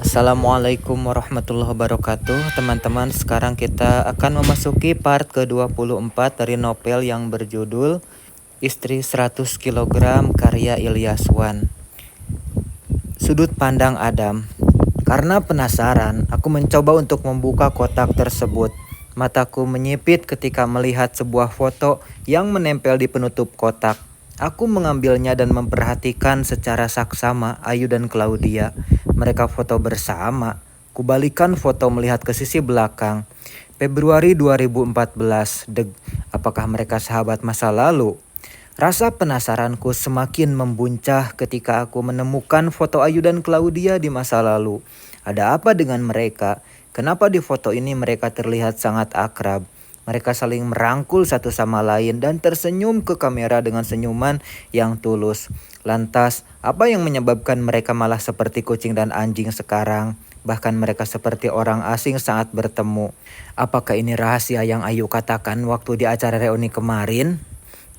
Assalamualaikum warahmatullahi wabarakatuh. Teman-teman, sekarang kita akan memasuki part ke-24 dari novel yang berjudul Istri 100 kg karya Ilyas Wan. Sudut pandang Adam. Karena penasaran, aku mencoba untuk membuka kotak tersebut. Mataku menyipit ketika melihat sebuah foto yang menempel di penutup kotak. Aku mengambilnya dan memperhatikan secara saksama Ayu dan Claudia. Mereka foto bersama. Kubalikan foto melihat ke sisi belakang. Februari 2014. Apakah mereka sahabat masa lalu? Rasa penasaranku semakin membuncah ketika aku menemukan foto Ayu dan Claudia di masa lalu. Ada apa dengan mereka? Kenapa di foto ini mereka terlihat sangat akrab? Mereka saling merangkul satu sama lain dan tersenyum ke kamera dengan senyuman yang tulus. Lantas, apa yang menyebabkan mereka malah seperti kucing dan anjing sekarang? Bahkan mereka seperti orang asing saat bertemu. Apakah ini rahasia yang Ayu katakan waktu di acara reuni kemarin?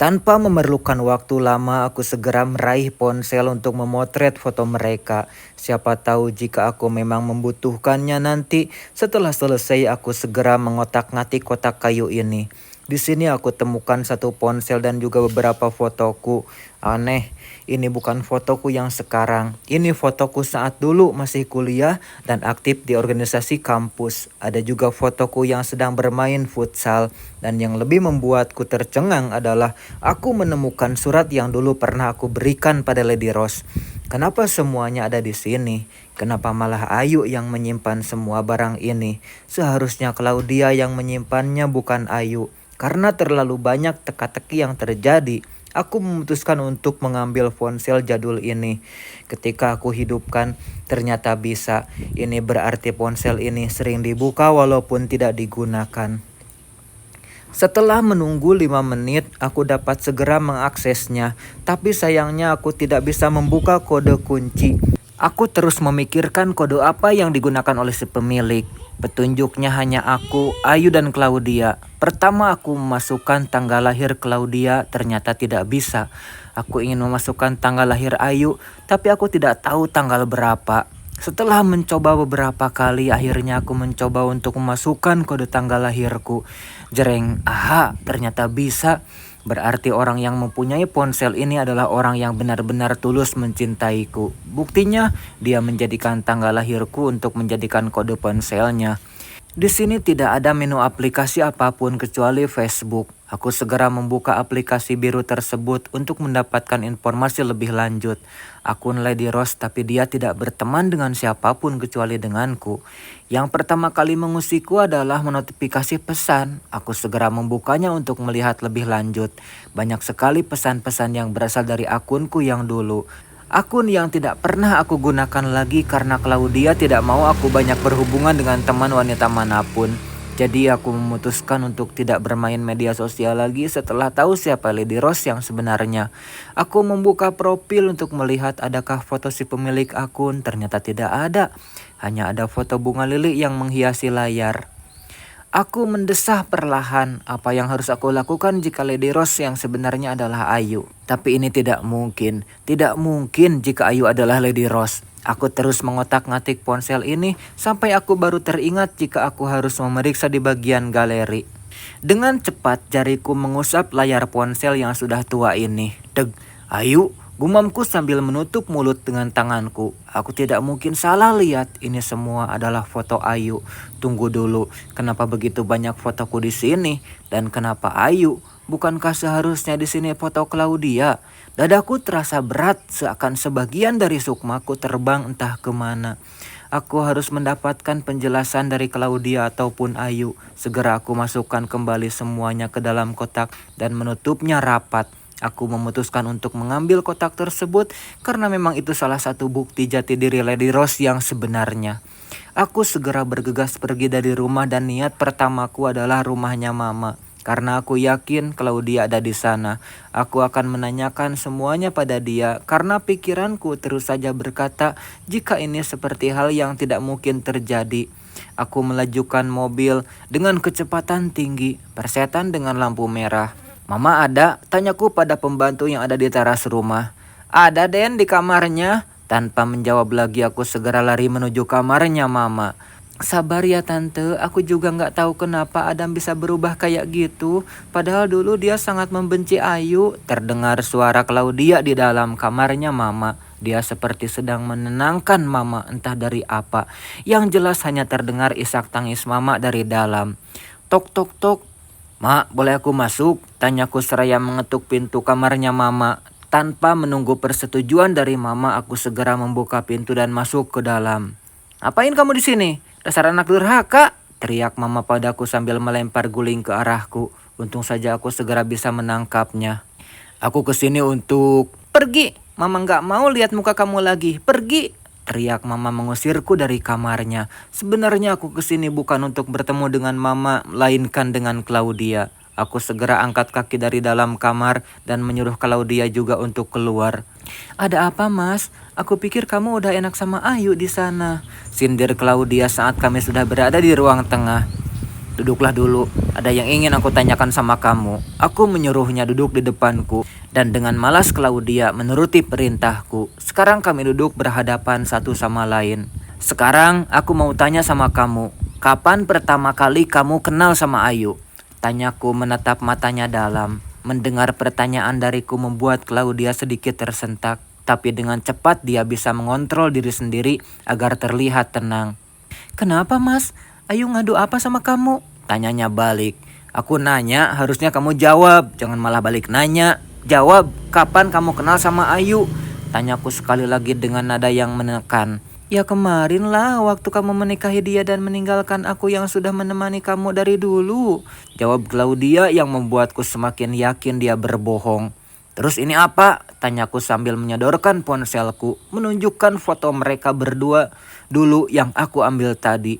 Tanpa memerlukan waktu lama, aku segera meraih ponsel untuk memotret foto mereka. Siapa tahu jika aku memang membutuhkannya nanti. Setelah selesai, aku segera mengotak-ngatik kotak kayu ini. Di sini aku temukan satu ponsel dan juga beberapa fotoku. Aneh, ini bukan fotoku yang sekarang. Ini fotoku saat dulu masih kuliah dan aktif di organisasi kampus. Ada juga fotoku yang sedang bermain futsal. Dan yang lebih membuatku tercengang adalah aku menemukan surat yang dulu pernah aku berikan pada Lady Rose. Kenapa semuanya ada di sini? Kenapa malah Ayu yang menyimpan semua barang ini? Seharusnya Claudia yang menyimpannya, bukan Ayu. Karena terlalu banyak teka-teki yang terjadi, aku memutuskan untuk mengambil ponsel jadul ini. Ketika aku hidupkan, ternyata bisa. Ini berarti ponsel ini sering dibuka walaupun tidak digunakan. Setelah menunggu 5 menit, aku dapat segera mengaksesnya. Tapi sayangnya aku tidak bisa membuka kode kunci. Aku terus memikirkan kode apa yang digunakan oleh si pemilik. Petunjuknya hanya aku, Ayu dan Claudia. Pertama aku memasukkan tanggal lahir Claudia, ternyata tidak bisa. Aku ingin memasukkan tanggal lahir Ayu, tapi aku tidak tahu tanggal berapa. Setelah mencoba beberapa kali, akhirnya aku mencoba untuk memasukkan kode tanggal lahirku. Jreng, aha, ternyata bisa. Berarti orang yang mempunyai ponsel ini adalah orang yang benar-benar tulus mencintaiku. Buktinya, dia menjadikan tanggal lahirku untuk menjadikan kode ponselnya. Di sini tidak ada menu aplikasi apapun kecuali Facebook. Aku segera membuka aplikasi biru tersebut untuk mendapatkan informasi lebih lanjut. Akun Lady Rose, tapi dia tidak berteman dengan siapapun kecuali denganku. Yang pertama kali mengusikku adalah menotifikasi pesan. Aku segera membukanya untuk melihat lebih lanjut. Banyak sekali pesan-pesan yang berasal dari akunku yang dulu. Akun yang tidak pernah aku gunakan lagi karena Claudia tidak mau aku banyak berhubungan dengan teman wanita manapun. Jadi aku memutuskan untuk tidak bermain media sosial lagi setelah tahu siapa Lady Rose yang sebenarnya. Aku membuka profil untuk melihat adakah foto si pemilik akun, ternyata tidak ada. Hanya ada foto bunga lili yang menghiasi layar. Aku mendesah perlahan apa yang harus aku lakukan jika Lady Rose yang sebenarnya adalah Ayu. Tapi ini tidak mungkin. Tidak mungkin jika Ayu adalah Lady Rose. Aku terus mengotak-ngatik ponsel ini sampai aku baru teringat jika aku harus memeriksa di bagian galeri. Dengan cepat jariku mengusap layar ponsel yang sudah tua ini. Deg, Ayu, gumamku sambil menutup mulut dengan tanganku. Aku tidak mungkin salah lihat, ini semua adalah foto Ayu. Tunggu dulu, kenapa begitu banyak fotoku di sini? Dan kenapa Ayu? Bukankah seharusnya di sini foto Claudia? Dadaku terasa berat, seakan sebagian dari sukmaku terbang entah kemana. Aku harus mendapatkan penjelasan dari Claudia ataupun Ayu. Segera aku masukkan kembali semuanya ke dalam kotak dan menutupnya rapat. Aku memutuskan untuk mengambil kotak tersebut karena memang itu salah satu bukti jati diri Lady Rose yang sebenarnya. Aku segera bergegas pergi dari rumah dan niat pertamaku adalah rumahnya Mama. Karena aku yakin Claudia ada di sana. Aku akan menanyakan semuanya pada dia karena pikiranku terus saja berkata jika ini seperti hal yang tidak mungkin terjadi. Aku melajukan mobil dengan kecepatan tinggi, persetan dengan lampu merah. Mama ada? Tanyaku pada pembantu yang ada di teras rumah. Ada Den di kamarnya. Tanpa menjawab lagi aku segera lari menuju kamarnya mama. Sabar ya tante, aku juga nggak tahu kenapa Adam bisa berubah kayak gitu. Padahal dulu dia sangat membenci Ayu. Terdengar suara Claudia di dalam kamarnya mama. Dia seperti sedang menenangkan mama entah dari apa. Yang jelas hanya terdengar isak tangis mama dari dalam. Tok tok tok. Mak, boleh aku masuk? Tanyaku seraya mengetuk pintu kamarnya mama. Tanpa menunggu persetujuan dari mama, aku segera membuka pintu dan masuk ke dalam. Apain kamu di sini? Dasar anak durhaka, teriak mama padaku sambil melempar guling ke arahku. Untung saja aku segera bisa menangkapnya. Aku kesini untuk... Pergi, mama nggak mau lihat muka kamu lagi, pergi. Teriak mama mengusirku dari kamarnya. Sebenarnya aku kesini bukan untuk bertemu dengan mama, melainkan dengan Claudia. Aku segera angkat kaki dari dalam kamar dan menyuruh Claudia juga untuk keluar. Ada apa mas? Aku pikir kamu udah enak sama Ayu di sana. Sindir Claudia saat kami sudah berada di ruang tengah. Duduklah dulu, ada yang ingin aku tanyakan sama kamu. Aku menyuruhnya duduk di depanku. Dan dengan malas Claudia menuruti perintahku. Sekarang kami duduk berhadapan satu sama lain. Sekarang aku mau tanya sama kamu. Kapan pertama kali kamu kenal sama Ayu? Tanyaku menatap matanya dalam. Mendengar pertanyaan dariku membuat Claudia sedikit tersentak. Tapi dengan cepat dia bisa mengontrol diri sendiri agar terlihat tenang. Kenapa mas? Ayu ngadu apa sama kamu? Tanyanya balik. Aku nanya, harusnya kamu jawab. Jangan malah balik nanya. Jawab, kapan kamu kenal sama Ayu? Tanyaku sekali lagi dengan nada yang menekan. Ya kemarin lah waktu kamu menikahi dia dan meninggalkan aku yang sudah menemani kamu dari dulu. Jawab Claudia yang membuatku semakin yakin dia berbohong. Terus ini apa? Tanyaku sambil menyodorkan ponselku, menunjukkan foto mereka berdua dulu yang aku ambil tadi.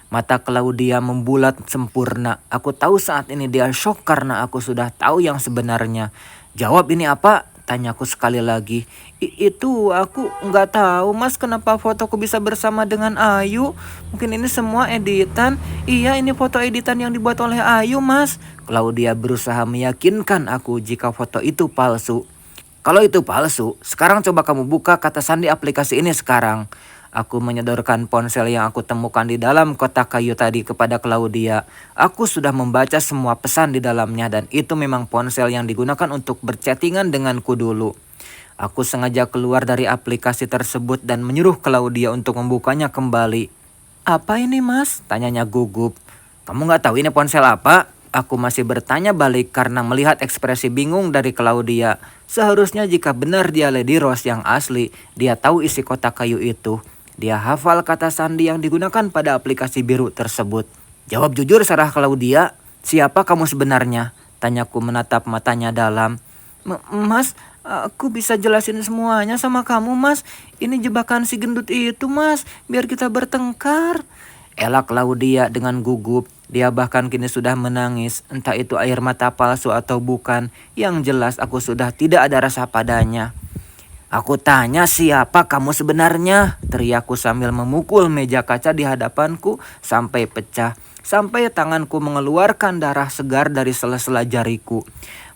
Mata Claudia membulat sempurna. Aku tahu saat ini dia shock karena aku sudah tahu yang sebenarnya. Jawab ini apa? Tanyaku sekali lagi. Itu aku nggak tahu mas kenapa fotoku bisa bersama dengan Ayu. Mungkin ini semua editan. Iya ini foto editan yang dibuat oleh Ayu mas. Claudia berusaha meyakinkan aku jika foto itu palsu. Kalau itu palsu, sekarang coba kamu buka kata sandi aplikasi ini sekarang. Aku menyodorkan ponsel yang aku temukan di dalam kotak kayu tadi kepada Claudia. Aku sudah membaca semua pesan di dalamnya dan itu memang ponsel yang digunakan untuk berchattingan denganku dulu. Aku sengaja keluar dari aplikasi tersebut dan menyuruh Claudia untuk membukanya kembali. Apa ini mas? Tanyanya gugup. Kamu gak tahu ini ponsel apa? Aku masih bertanya balik karena melihat ekspresi bingung dari Claudia. Seharusnya jika benar dia Lady Rose yang asli, dia tahu isi kotak kayu itu. Dia hafal kata sandi yang digunakan pada aplikasi biru tersebut. Jawab jujur Sarah Claudia, siapa kamu sebenarnya? Tanyaku menatap matanya dalam. Mas, aku bisa jelasin semuanya sama kamu mas. Ini jebakan si gendut itu mas, biar kita bertengkar. Elak Claudia dengan gugup. Dia bahkan kini sudah menangis. Entah itu air mata palsu atau bukan. Yang jelas aku sudah tidak ada rasa padanya. Aku tanya siapa kamu sebenarnya? Teriakku sambil memukul meja kaca di hadapanku sampai pecah. Sampai tanganku mengeluarkan darah segar dari sela-sela jariku.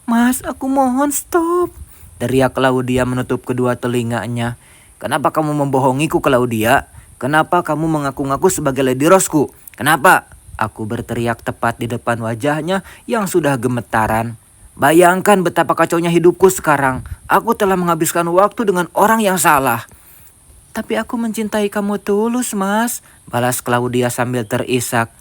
Mas, aku mohon stop. Teriak Claudia menutup kedua telinganya. Kenapa kamu membohongiku Claudia? Kenapa kamu mengaku-ngaku sebagai Lady Rose-ku? Kenapa? Aku berteriak tepat di depan wajahnya yang sudah gemetaran. Bayangkan betapa kacaunya hidupku sekarang. Aku telah menghabiskan waktu dengan orang yang salah. Tapi aku mencintai kamu tulus mas, balas Claudia sambil terisak.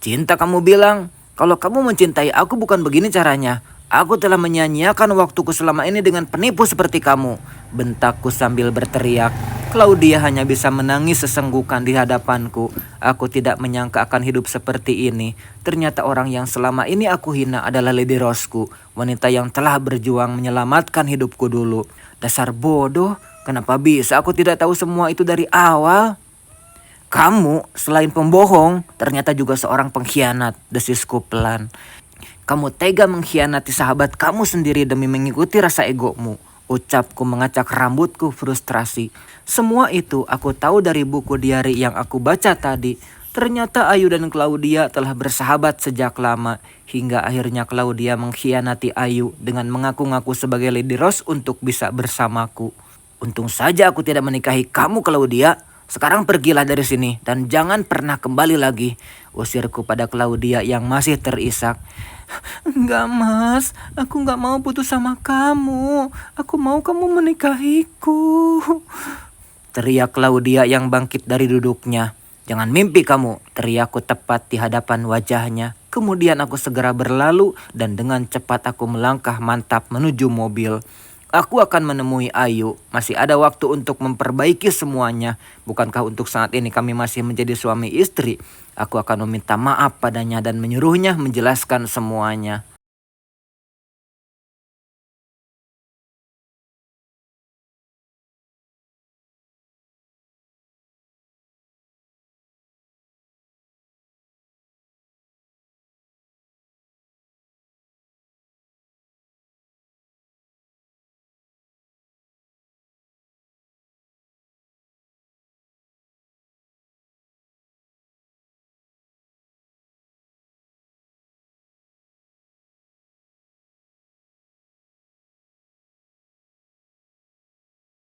Cinta kamu bilang? Kalau kamu mencintai aku bukan begini caranya. Aku telah menyanyiakan waktuku selama ini dengan penipu seperti kamu. Bentakku sambil berteriak. Claudia hanya bisa menangis sesenggukan di hadapanku. Aku tidak menyangka akan hidup seperti ini. Ternyata orang yang selama ini aku hina adalah Lady Rose-ku. Wanita yang telah berjuang menyelamatkan hidupku dulu. Dasar bodoh, kenapa bisa aku tidak tahu semua itu dari awal? Kamu selain pembohong, ternyata juga seorang pengkhianat, desisku pelan. Kamu tega mengkhianati sahabat kamu sendiri demi mengikuti rasa egomu. Ucapku mengacak rambutku frustrasi. Semua itu aku tahu dari buku diari yang aku baca tadi. Ternyata Ayu dan Claudia telah bersahabat sejak lama. Hingga akhirnya Claudia mengkhianati Ayu dengan mengaku-ngaku sebagai Lady Rose untuk bisa bersamaku. Untung saja aku tidak menikahi kamu, Claudia. Sekarang pergilah dari sini dan jangan pernah kembali lagi, usirku pada Claudia yang masih terisak. Enggak mas, aku enggak mau putus sama kamu. Aku mau kamu menikahiku, teriak Claudia yang bangkit dari duduknya. Jangan mimpi kamu, teriakku tepat di hadapan wajahnya. Kemudian aku segera berlalu dan dengan cepat aku melangkah mantap menuju mobil. Aku akan menemui Ayu. Masih ada waktu untuk memperbaiki semuanya. Bukankah untuk saat ini kami masih menjadi suami istri? Aku akan meminta maaf padanya dan menyuruhnya menjelaskan semuanya.